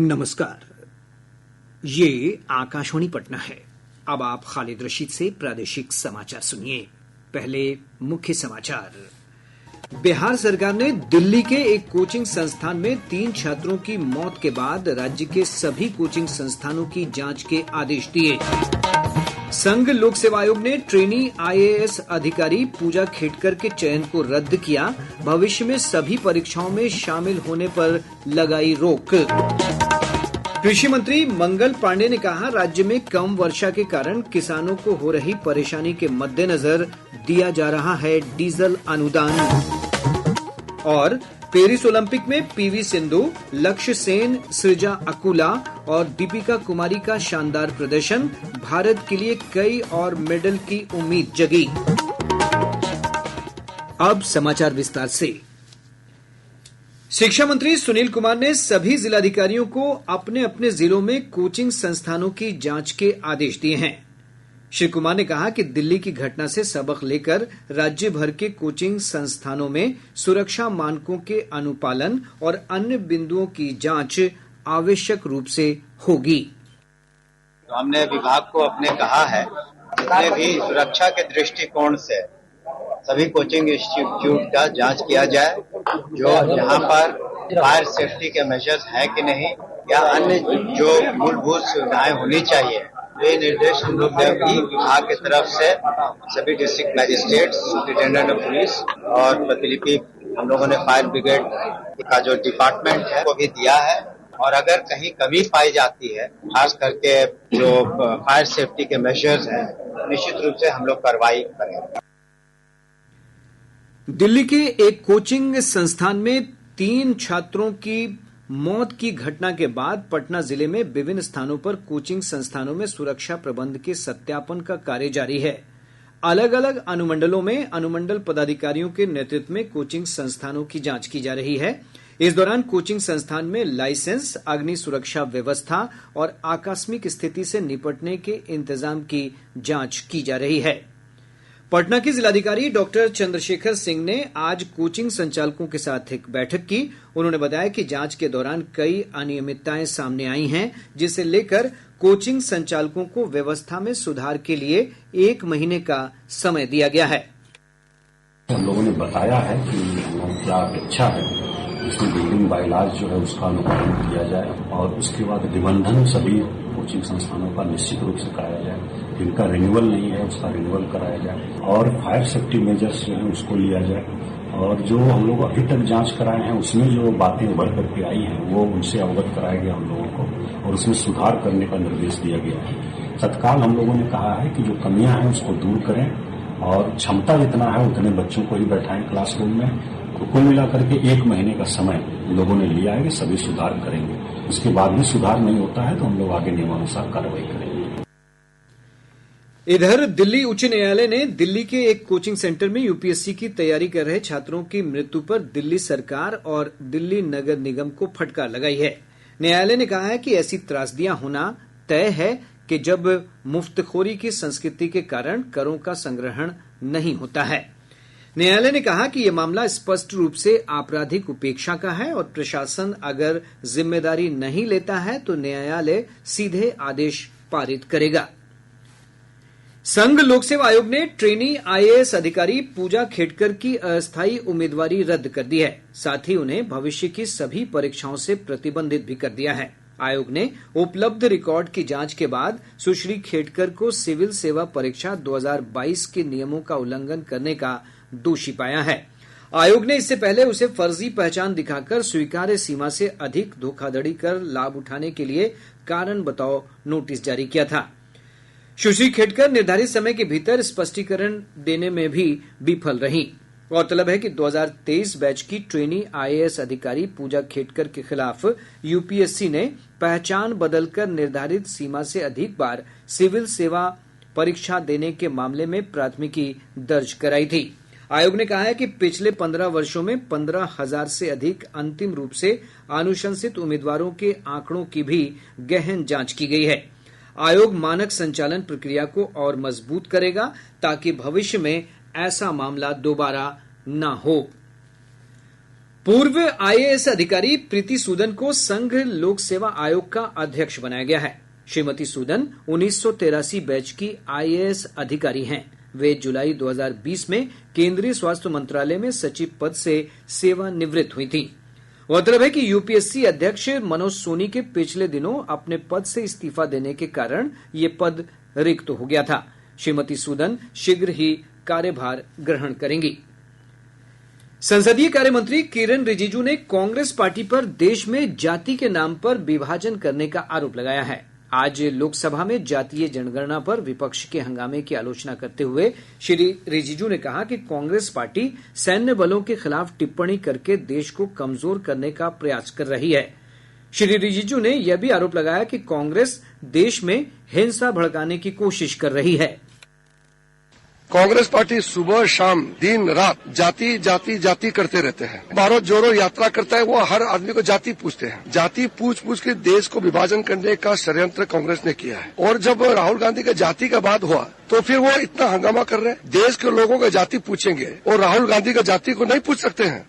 नमस्कार। ये आकाशवाणी पटना है। अब आप खालिद रशीद से प्रादेशिक समाचार सुनिए। पहले मुख्य समाचार। बिहार सरकार ने दिल्ली के एक कोचिंग संस्थान में 3 छात्रों की मौत के बाद राज्य के सभी कोचिंग संस्थानों की जांच के आदेश दिए। संघ लोक सेवा आयोग ने ट्रेनी IAS अधिकारी पूजा खेडकर के चयन को रद्द किया। भविष्य में सभी परीक्षाओं में शामिल होने पर लगाई रोक। कृषि मंत्री मंगल पांडे ने कहा, राज्य में कम वर्षा के कारण किसानों को हो रही परेशानी के मद्देनजर दिया जा रहा है डीजल अनुदान। और पेरिस ओलंपिक में PV सिंधु, लक्ष्य सेन, सृजा अकुला और दीपिका कुमारी का शानदार प्रदर्शन। भारत के लिए कई और मेडल की उम्मीद जगी। अब समाचार विस्तार से। शिक्षा मंत्री सुनील कुमार ने सभी जिलाधिकारियों को अपने अपने जिलों में कोचिंग संस्थानों की जांच के आदेश दिए हैं। श्री कुमार ने कहा कि दिल्ली की घटना से सबक लेकर राज्य भर के कोचिंग संस्थानों में सुरक्षा मानकों के अनुपालन और अन्य बिंदुओं की जांच आवश्यक रूप से होगी। तो हमने विभाग को अपने कहा है, जितने भी सुरक्षा के दृष्टिकोण से सभी कोचिंग इंस्टीट्यूट का जांच किया जाए, जो यहाँ पर फायर सेफ्टी के मेजर्स हैं कि नहीं, या अन्य जो मूलभूत सुविधाएं होनी चाहिए। ये निर्देश हम लोग विभाग की तरफ से सभी district magistrate, superintendent of police और प्रतिलिपि हम लोगों ने फायर ब्रिगेड का जो डिपार्टमेंट है वो भी दिया है। और अगर कहीं कमी पाई जाती है, खास करके जो फायर सेफ्टी के मेजर्स हैं, निश्चित रूप से हम लोग कार्रवाई करेंगे। दिल्ली के एक कोचिंग संस्थान में 3 छात्रों की मौत की घटना के बाद पटना जिले में विभिन्न स्थानों पर कोचिंग संस्थानों में सुरक्षा प्रबंध के सत्यापन का कार्य जारी है। अलग अलग अनुमंडलों में अनुमंडल पदाधिकारियों के नेतृत्व में कोचिंग संस्थानों की जांच की जा रही है। इस दौरान कोचिंग संस्थान में लाइसेंस, अग्नि सुरक्षा व्यवस्था और आकस्मिक स्थिति से निपटने के इंतजाम की जांच की जा रही है। पटना के जिलाधिकारी डॉक्टर चंद्रशेखर सिंह ने आज कोचिंग संचालकों के साथ एक बैठक की। उन्होंने बताया कि जांच के दौरान कई अनियमितताएं सामने आई हैं, जिसे लेकर कोचिंग संचालकों को व्यवस्था में सुधार के लिए 1 महीने का समय दिया गया है। हम लोगों ने बताया है कि क्या अपेक्षा है, इसमें बिल्डिंग बायलॉज जो है उसका अनुपालन किया जाए और उसके बाद निबंधन सभी कोचिंग संस्थानों का निश्चित रूप से कराया जाए। जिनका रिन्यूअल नहीं है उसका रिन्यूअल कराया जाए और फायर सेफ्टी मेजर्स जो है उसको लिया जाए। और जो हम लोग अभी तक जांच कराए हैं उसमें जो बातें उभर करके आई हैं वो उनसे अवगत कराया गया हम लोगों को और उसमें सुधार करने का निर्देश दिया गया है। तत्काल हम लोगों ने कहा है कि जो कमियां हैं उसको दूर करें और क्षमता जितना है उतने बच्चों को ही बैठाएं क्लासरूम में। तो कुल मिलाकर के 1 महीने का समय लोगों ने लिया है कि सभी सुधार करेंगे। उसके बाद भी सुधार नहीं होता है तो हम लोग आगे नियमानुसार कार्रवाई करेंगे। इधर दिल्ली उच्च न्यायालय ने दिल्ली के एक कोचिंग सेंटर में UPSC की तैयारी कर रहे छात्रों की मृत्यु पर दिल्ली सरकार और दिल्ली नगर निगम को फटकार लगाई है। न्यायालय ने कहा है कि ऐसी त्रासदियां होना तय है कि जब मुफ्तखोरी की संस्कृति के कारण करों का संग्रहण नहीं होता है। न्यायालय ने कहा कि यह मामला स्पष्ट रूप से आपराधिक उपेक्षा का है और प्रशासन अगर जिम्मेदारी नहीं लेता है तो न्यायालय सीधे आदेश पारित करेगा। संघ लोक सेवा आयोग ने ट्रेनी IAS अधिकारी पूजा खेडकर की अस्थायी उम्मीदवारी रद्द कर दी है। साथ ही उन्हें भविष्य की सभी परीक्षाओं से प्रतिबंधित भी कर दिया है। आयोग ने उपलब्ध रिकॉर्ड की जांच के बाद सुश्री खेडकर को सिविल सेवा परीक्षा 2022 के नियमों का उल्लंघन करने का दोषी पाया है। आयोग ने इससे पहले उसे फर्जी पहचान दिखाकर स्वीकार्य सीमा से अधिक धोखाधड़ी कर लाभ उठाने के लिए कारण बताओ नोटिस जारी किया था। सुश्री खेडकर निर्धारित समय के भीतर स्पष्टीकरण देने में भी विफल रही। गौरतलब है कि 2023 बैच की ट्रेनी IAS अधिकारी पूजा खेडकर के खिलाफ UPSC ने पहचान बदलकर निर्धारित सीमा से अधिक बार सिविल सेवा परीक्षा देने के मामले में प्राथमिकी दर्ज कराई थी। आयोग ने कहा है कि पिछले 15 वर्षों में 15,000 से अधिक अंतिम रूप से अनुशंसित उम्मीदवारों के आंकड़ों की भी गहन जांच की गई है। आयोग मानक संचालन प्रक्रिया को और मजबूत करेगा ताकि भविष्य में ऐसा मामला दोबारा न हो। पूर्व आईएएस अधिकारी प्रीति सूदन को संघ लोक सेवा आयोग का अध्यक्ष बनाया गया है। श्रीमती सूदन 1983 बैच की आईएएस अधिकारी हैं। वे जुलाई 2020 में केंद्रीय स्वास्थ्य मंत्रालय में सचिव पद से सेवानिवृत्त हुई थी। गौरतलब है कि यूपीएससी अध्यक्ष मनोज सोनी के पिछले दिनों अपने पद से इस्तीफा देने के कारण ये पद रिक्त हो गया था। श्रीमती सूदन शीघ्र ही कार्यभार ग्रहण करेंगी। संसदीय कार्य मंत्री किरेन रिजिजू ने कांग्रेस पार्टी पर देश में जाति के नाम पर विभाजन करने का आरोप लगाया है। आज लोकसभा में जातीय जनगणना पर विपक्ष के हंगामे की आलोचना करते हुए श्री रिजिजू ने कहा कि कांग्रेस पार्टी सैन्य बलों के खिलाफ टिप्पणी करके देश को कमजोर करने का प्रयास कर रही है। श्री रिजिजू ने यह भी आरोप लगाया कि कांग्रेस देश में हिंसा भड़काने की कोशिश कर रही है। कांग्रेस पार्टी सुबह शाम दिन रात जाति जाति जाति करते रहते हैं। भारत जोड़ो यात्रा करता है, वो हर आदमी को जाति पूछते हैं। जाति पूछ के देश को विभाजन करने का षड्यंत्र कांग्रेस ने किया है। और जब राहुल गांधी का जाति का बात हुआ तो फिर वो इतना हंगामा कर रहे हैं। देश के लोगों का जाति पूछेंगे और राहुल गांधी का जाति को नहीं पूछ सकते हैं।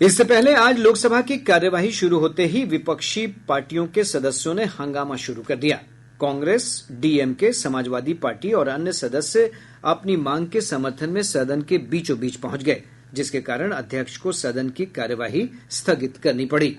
इससे पहले आज लोकसभा की कार्यवाही शुरू होते ही विपक्षी पार्टियों के सदस्यों ने हंगामा शुरू कर दिया। कांग्रेस, डीएमके, समाजवादी पार्टी और अन्य सदस्य अपनी मांग के समर्थन में सदन के बीचों बीच पहुंच गए, जिसके कारण अध्यक्ष को सदन की कार्यवाही स्थगित करनी पड़ी।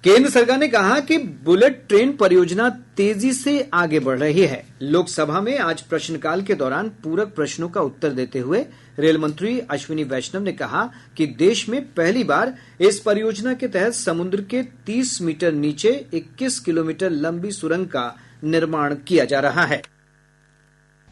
केंद्र सरकार ने कहा कि बुलेट ट्रेन परियोजना तेजी से आगे बढ़ रही है। लोकसभा में आज प्रश्नकाल के दौरान पूरक प्रश्नों का उत्तर देते हुए रेल मंत्री अश्विनी वैष्णव ने कहा कि देश में पहली बार इस परियोजना के तहत समुद्र के 30 मीटर नीचे 21 किलोमीटर लंबी सुरंग का निर्माण किया जा रहा है।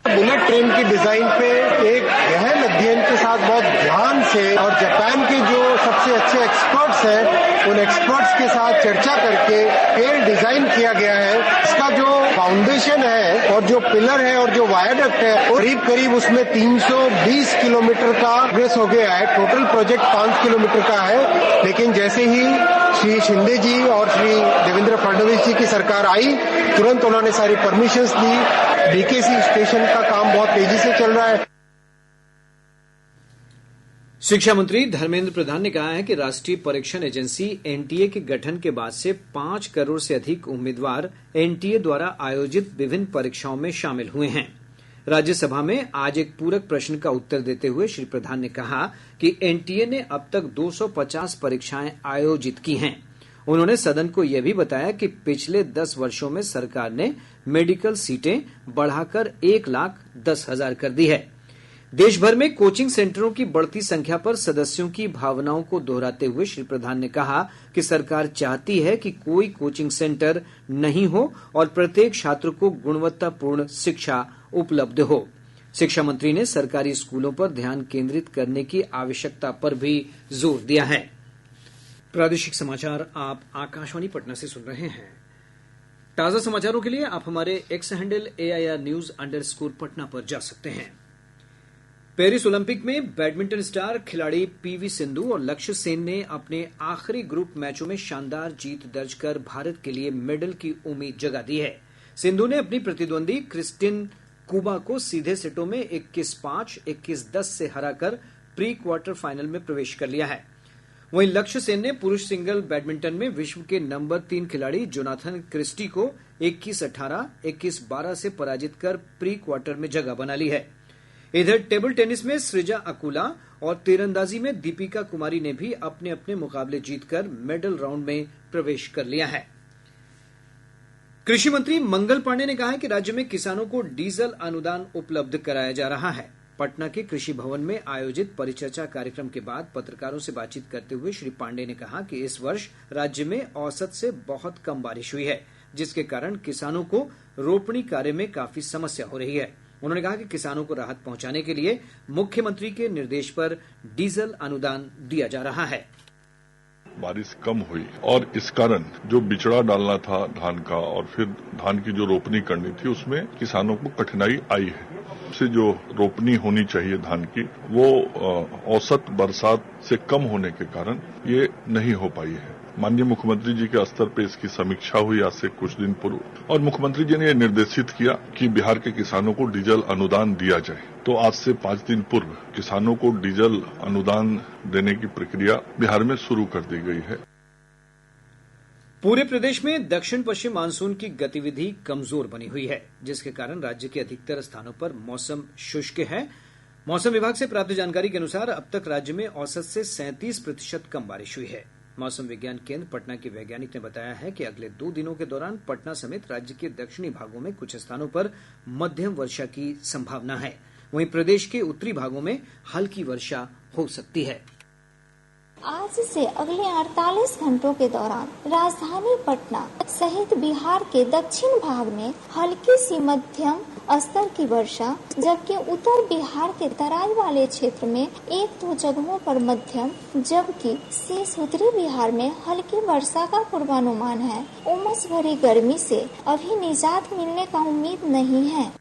बुलेट ट्रेन की डिजाइन पे एक गहन अध्ययन के साथ बहुत ध्यान से और जापान के जो सबसे अच्छे एक्सपर्ट्स हैं उन एक्सपर्ट्स के साथ चर्चा करके फिर डिजाइन किया गया है। इसका जो फाउंडेशन है और जो पिलर है और जो वायडक्ट है करीब करीब उसमें 320 किलोमीटर का प्रोग्रेस हो गया है। टोटल प्रोजेक्ट 5 किलोमीटर का है, लेकिन जैसे ही श्री शिंदे जी और श्री देवेंद्र फडणवीस जी की सरकार आई तुरंत उन्होंने सारी परमिशंस दी। बीकेसी स्टेशन का काम बहुत तेजी से चल रहा है। शिक्षा मंत्री धर्मेंद्र प्रधान ने कहा है कि राष्ट्रीय परीक्षण एजेंसी एनटीए के गठन के बाद से 5 करोड़ से अधिक उम्मीदवार एनटीए द्वारा आयोजित विभिन्न परीक्षाओं में शामिल हुए हैं। राज्यसभा में आज एक पूरक प्रश्न का उत्तर देते हुए श्री प्रधान ने कहा कि एनटीए ने अब तक 250 परीक्षाएं आयोजित की हैं। उन्होंने सदन को यह भी बताया कि पिछले 10 वर्षों में सरकार ने मेडिकल सीटें बढ़ाकर 1,10,000 कर दी है। देश भर में कोचिंग सेंटरों की बढ़ती संख्या पर सदस्यों की भावनाओं को दोहराते हुए श्री प्रधान ने कहा कि सरकार चाहती है कि कोई कोचिंग सेंटर नहीं हो और प्रत्येक छात्र को गुणवत्तापूर्ण शिक्षा उपलब्ध हो। शिक्षा मंत्री ने सरकारी स्कूलों पर ध्यान केंद्रित करने की आवश्यकता पर भी जोर दिया है। प्रादेशिक समाचार आप आकाशवाणी पटना से सुन रहे हैं। ताजा समाचारों के लिए आप हमारे एक्स हैंडल AIR_News_ पटना पर जा सकते हैं। पेरिस ओलंपिक में बैडमिंटन स्टार खिलाड़ी पीवी सिंधु और लक्ष्य सेन ने अपने आखिरी ग्रुप मैचों में शानदार जीत दर्ज कर भारत के लिए मेडल की उम्मीद जगा दी है। सिंधु ने अपनी प्रतिद्वंदी क्रिस्टिन कुबा को सीधे सेटों में 21-5, 21-10 से हराकर प्री क्वार्टर फाइनल में प्रवेश कर लिया है। वहीं लक्ष्य सेन ने पुरुष सिंगल बैडमिंटन में विश्व के नंबर 3 खिलाड़ी जोनाथन क्रिस्टी को 21-18, 21-12 से पराजित कर प्री क्वार्टर में जगह बना ली है। इधर टेबल टेनिस में सृजा अकुला और तीरंदाजी में दीपिका कुमारी ने भी अपने अपने मुकाबले जीतकर मेडल राउंड में प्रवेश कर लिया है। कृषि मंत्री मंगल पांडे ने कहा है कि राज्य में किसानों को डीजल अनुदान उपलब्ध कराया जा रहा है। पटना के कृषि भवन में आयोजित परिचर्चा कार्यक्रम के बाद पत्रकारों से बातचीत करते हुए श्री पांडे ने कहा कि इस वर्ष राज्य में औसत से बहुत कम बारिश हुई है, जिसके कारण किसानों को रोपणी कार्य में काफी समस्या हो रही है। उन्होंने कहा कि किसानों को राहत पहुंचाने के लिए मुख्यमंत्री के निर्देश पर डीजल अनुदान दिया जा रहा है। बारिश कम हुई और इस कारण जो बिचड़ा डालना था धान का और फिर धान की जो रोपनी करनी थी उसमें किसानों को कठिनाई आई है। से जो रोपनी होनी चाहिए धान की वो औसत बरसात से कम होने के कारण ये नहीं हो पाई है। माननीय मुख्यमंत्री जी के स्तर पर इसकी समीक्षा हुई आज से कुछ दिन पूर्व, और मुख्यमंत्री जी ने यह निर्देशित किया कि बिहार के किसानों को डीजल अनुदान दिया जाए। तो आज से 5 दिन पूर्व किसानों को डीजल अनुदान देने की प्रक्रिया बिहार में शुरू कर दी गई है। पूरे प्रदेश में दक्षिण पश्चिम मानसून की गतिविधि कमजोर बनी हुई है, जिसके कारण राज्य के अधिकतर स्थानों पर मौसम शुष्क है। मौसम विभाग से प्राप्त जानकारी के अनुसार अब तक राज्य में औसत से 37% कम बारिश हुई है। मौसम विज्ञान केंद्र पटना के वैज्ञानिक ने बताया है कि अगले 2 दिनों के दौरान पटना समेत राज्य के दक्षिणी भागों में कुछ स्थानों पर मध्यम वर्षा की संभावना है। वहीं प्रदेश के उत्तरी भागों में हल्की वर्षा हो सकती है। आज से अगले 48 घंटों के दौरान राजधानी पटना सहित बिहार के दक्षिण भाग में हल्की सी मध्यम स्तर की वर्षा, जबकि उत्तर बिहार के तराई वाले क्षेत्र में 1-2 जगहों पर मध्यम, जबकि शेष उत्तरी बिहार में हल्की वर्षा का पूर्वानुमान है। उमस भरी गर्मी से अभी निजात मिलने का उम्मीद नहीं है।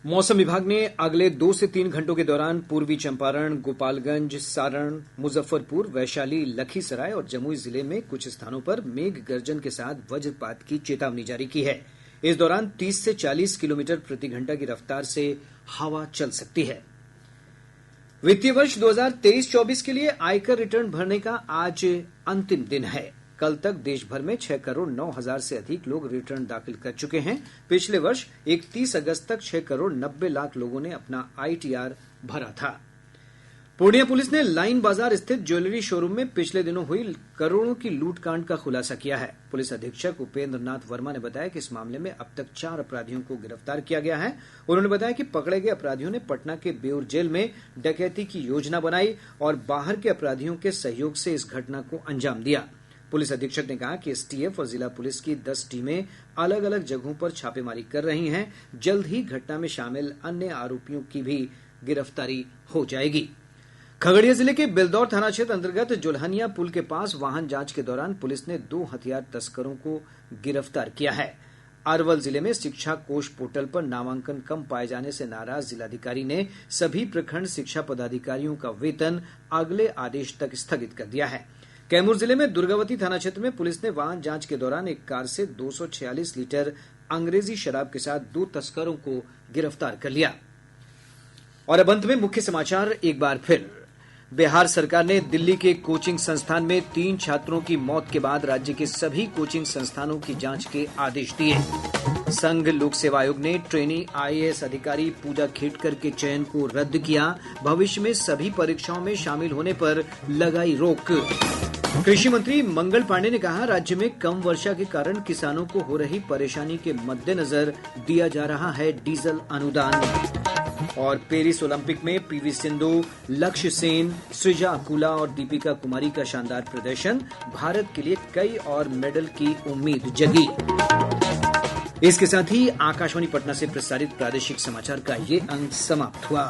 मौसम विभाग ने अगले 2 से 3 घंटों के दौरान पूर्वी चंपारण, गोपालगंज, सारण, मुजफ्फरपुर, वैशाली, लखीसराय और जमुई जिले में कुछ स्थानों पर मेघ गर्जन के साथ वज्रपात की चेतावनी जारी की है। इस दौरान 30 से 40 किलोमीटर प्रति घंटा की रफ्तार से हवा चल सकती है। वित्तीय वर्ष 2023-24 के लिए आयकर रिटर्न भरने का आज अंतिम दिन है। कल तक देश भर में 6 करोड़ 9 हजार से अधिक लोग रिटर्न दाखिल कर चुके हैं। पिछले वर्ष 31 अगस्त तक 6 करोड़ 90 लाख लोगों ने अपना ITR भरा था। पूर्णिया पुलिस ने लाइन बाजार स्थित ज्वेलरी शोरूम में पिछले दिनों हुई करोड़ों की लूटकांड का खुलासा किया है। पुलिस अधीक्षक उपेंद्र नाथ वर्मा ने बताया कि इस मामले में अब तक 4 अपराधियों को गिरफ्तार किया गया है। उन्होंने बताया कि पकड़े गए अपराधियों ने पटना के बेउर जेल में डकैती की योजना बनाई और बाहर के अपराधियों के सहयोग से इस घटना को अंजाम दिया। पुलिस अधीक्षक ने कहा कि STF और जिला पुलिस की 10 टीमें अलग अलग जगहों पर छापेमारी कर रही हैं। जल्द ही घटना में शामिल अन्य आरोपियों की भी गिरफ्तारी हो जाएगी। खगड़िया जिले के बेलदौर थाना क्षेत्र अंतर्गत जुल्हनिया पुल के पास वाहन जांच के दौरान पुलिस ने 2 हथियार तस्करों को गिरफ्तार किया है। अरवल जिले में शिक्षा कोष पोर्टल पर नामांकन कम पाए जाने से नाराज जिलाधिकारी ने सभी प्रखंड शिक्षा पदाधिकारियों का वेतन अगले आदेश तक स्थगित कर दिया है। कैमूर जिले में दुर्गावती थाना क्षेत्र में पुलिस ने वाहन जांच के दौरान एक कार से 246 लीटर अंग्रेजी शराब के साथ 2 तस्करों को गिरफ्तार कर लिया। और अब अंत में मुख्य समाचार एक बार फिर। बिहार सरकार ने दिल्ली के कोचिंग संस्थान में 3 छात्रों की मौत के बाद राज्य के सभी कोचिंग संस्थानों की जांच के आदेश दिए। संघ लोक सेवा आयोग ने ट्रेनी IAS अधिकारी पूजा खेटकर के चयन को रद्द किया। भविष्य में सभी परीक्षाओं में शामिल होने पर लगाई रोक। कृषि मंत्री मंगल पांडे ने कहा, राज्य में कम वर्षा के कारण किसानों को हो रही परेशानी के मद्देनजर दिया जा रहा है डीजल अनुदान। और पेरिस ओलंपिक में PV सिंधु, लक्ष्य सेन, सृजा अकुला और दीपिका कुमारी का शानदार प्रदर्शन। भारत के लिए कई और मेडल की उम्मीद जगी। इसके साथ ही आकाशवाणी पटना से प्रसारित प्रादेशिक समाचार का ये अंक समाप्त हुआ।